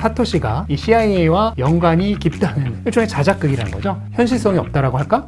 사토시가 이 CIA와 연관이 깊다는 일종의 자작극이라는 거죠. 현실성이 없다라고 할까?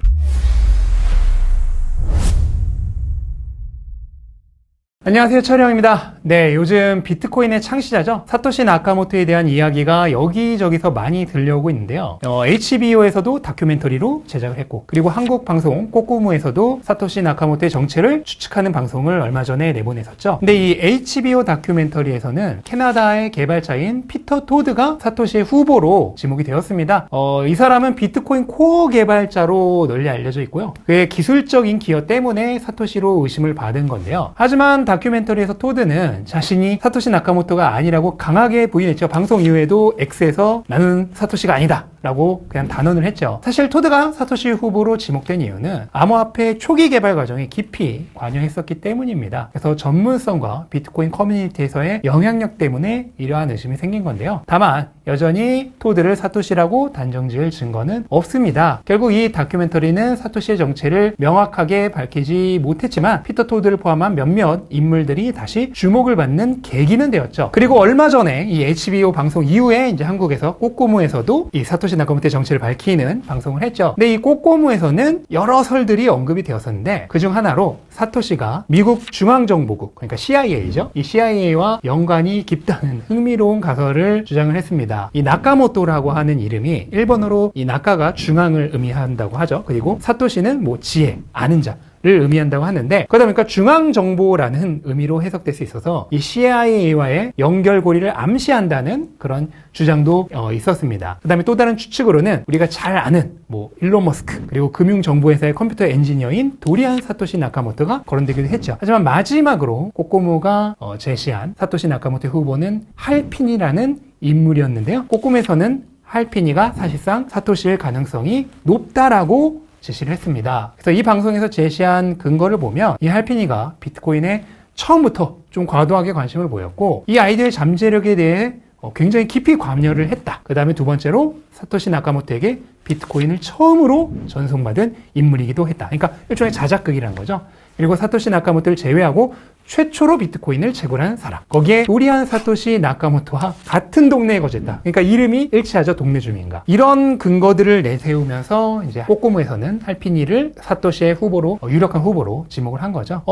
안녕하세요, 철영입니다. 네, 요즘 비트코인의 창시자죠. 사토시 나카모토에 대한 이야기가 여기저기서 많이 들려오고 있는데요. HBO에서도 다큐멘터리로 제작을 했고, 그리고 한국 방송 꼬꼬무에서도 사토시 나카모토의 정체를 추측하는 방송을 얼마 전에 내보냈었죠. 근데 이 HBO 다큐멘터리에서는 캐나다의 개발자인 피터 토드가 사토시의 후보로 지목이 되었습니다. 이 사람은 비트코인 코어 개발자로 널리 알려져 있고요. 그의 기술적인 기여 때문에 사토시로 의심을 받은 건데요. 하지만 다큐멘터리에서 토드는 자신이 사토시 나카모토가 아니라고 강하게 부인했죠. 방송 이후에도 X에서 나는 사토시가 아니다 라고 그냥 단언을 했죠. 사실 토드가 사토시 후보로 지목된 이유는 암호화폐 초기 개발 과정에 깊이 관여했었기 때문입니다. 그래서 전문성과 비트코인 커뮤니티에서의 영향력 때문에 이러한 의심이 생긴 건데요. 다만 여전히 토드를 사토시라고 단정지을 증거는 없습니다. 결국 이 다큐멘터리는 사토시의 정체를 명확하게 밝히지 못했지만 피터 토드를 포함한 몇몇 인물들이 다시 주목을 받는 계기는 되었죠. 그리고 얼마 전에 이 HBO 방송 이후에 이제 한국에서 꼬꼬무에서도 이 사토시 나카모토의 정체를 밝히는 방송을 했죠. 근데 이 꼬꼬무에서는 여러 설들이 언급이 되었었는데 그중 하나로 사토시가 미국 중앙정보국, 그러니까 CIA죠. 이 CIA와 연관이 깊다는 흥미로운 가설을 주장을 했습니다. 이 나카모토라고 하는 이름이 일본어로 이 나카가 중앙을 의미한다고 하죠. 그리고 사토시는 뭐 지혜, 아는 자 를 의미한다고 하는데, 그러다 보니까 중앙정보라는 의미로 해석될 수 있어서 이 CIA와의 연결고리를 암시한다는 그런 주장도 있었습니다. 그 다음에 또 다른 추측으로는 우리가 잘 아는 뭐 일론 머스크, 그리고 금융정보회사의 컴퓨터 엔지니어인 도리안 사토시 나카모토가 거론되기도 했죠. 하지만 마지막으로 꼬꼬무가 제시한 사토시 나카모토 후보는 할핀이라는 인물이었는데요. 꼬꼬무에서는 할핀이가 사실상 사토시일 가능성이 높다라고 제시를 했습니다. 그래서 이 방송에서 제시한 근거를 보면 이 할핀이가 비트코인에 처음부터 좀 과도하게 관심을 보였고 이 아이디어의 잠재력에 대해 굉장히 깊이 관여를 했다. 그 다음에 두 번째로 사토시 나카모토에게 비트코인을 처음으로 전송받은 인물이기도 했다. 그러니까 일종의 자작극이라는 거죠. 그리고 사토시 나카모토를 제외하고 최초로 비트코인을 채굴한 사람. 거기에 도리안 사토시 나카모토와 같은 동네에 거주했다. 그러니까 이름이 일치하죠. 동네 주민과. 이런 근거들을 내세우면서 이제 꼬꼬무에서는 할핀이를 사토시의 후보로, 유력한 후보로 지목을 한 거죠.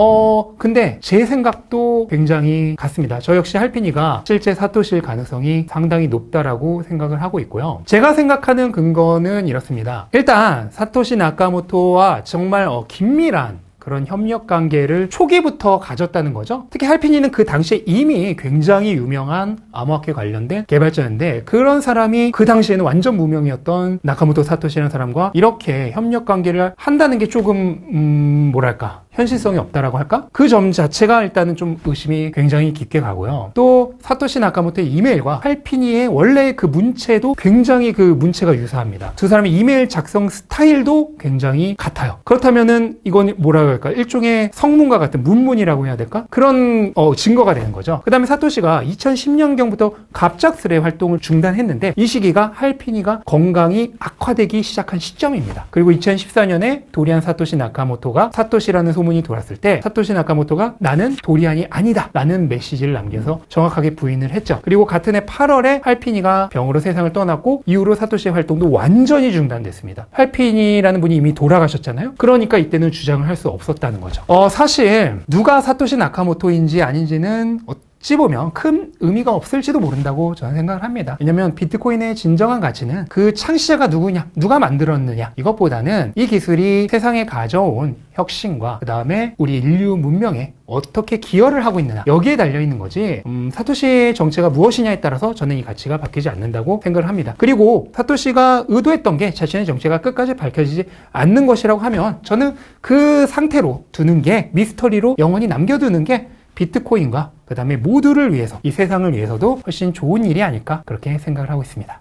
근데 제 생각도 굉장히 같습니다. 저 역시 할핀이가 실제 사토시일 가능성이 상당히 높다라고 생각을 하고 있고요. 제가 생각하는 근거는 이렇습니다. 일단 사토시 나카모토와 정말 긴밀한 그런 협력 관계를 초기부터 가졌다는 거죠. 특히 할핀이는 그 당시에 이미 굉장히 유명한 암호화폐 관련된 개발자였는데 그런 사람이 그 당시에는 완전 무명이었던 나카모토 사토시라는 사람과 이렇게 협력 관계를 한다는 게 조금 뭐랄까 현실성이 없다라고 할까? 그 점 자체가 일단은 좀 의심이 굉장히 깊게 가고요. 또 사토시 나카모토의 이메일과 할핀이의 원래 그 문체도 굉장히 그 문체가 유사합니다. 두 사람의 이메일 작성 스타일도 굉장히 같아요. 그렇다면은 이건 뭐라고 할까? 일종의 성문과 같은 문문이라고 해야 될까? 그런 증거가 되는 거죠. 그 다음에 사토시가 2010년경부터 갑작스레 활동을 중단했는데 이 시기가 할핀이가 건강이 악화되기 시작한 시점입니다. 그리고 2014년에 도리안 사토시 나카모토가 사토시라는 소문이 돌았을 때 사토시 나카모토가 나는 도리안이 아니다 라는 메시지를 남겨서 정확하게 부인을 했죠. 그리고 같은 해 8월에 할핀이가 병으로 세상을 떠났고 이후로 사토시의 활동도 완전히 중단됐습니다. 할핀이라는 분이 이미 돌아가셨잖아요. 그러니까 이때는 주장을 할 수 없었다는 거죠. 사실 누가 사토시 나카모토인지 아닌지는 어찌 보면 큰 의미가 없을지도 모른다고 저는 생각을 합니다. 왜냐면 비트코인의 진정한 가치는 그 창시자가 누구냐, 누가 만들었느냐 이것보다는 이 기술이 세상에 가져온 혁신과 그 다음에 우리 인류 문명에 어떻게 기여를 하고 있느냐 여기에 달려있는 거지 사토시의 정체가 무엇이냐에 따라서 저는 이 가치가 바뀌지 않는다고 생각을 합니다. 그리고 사토시가 의도했던 게 자신의 정체가 끝까지 밝혀지지 않는 것이라고 하면 저는 그 상태로 두는 게 미스터리로 영원히 남겨두는 게 비트코인과 그 다음에 모두를 위해서 이 세상을 위해서도 훨씬 좋은 일이 아닐까 그렇게 생각을 하고 있습니다.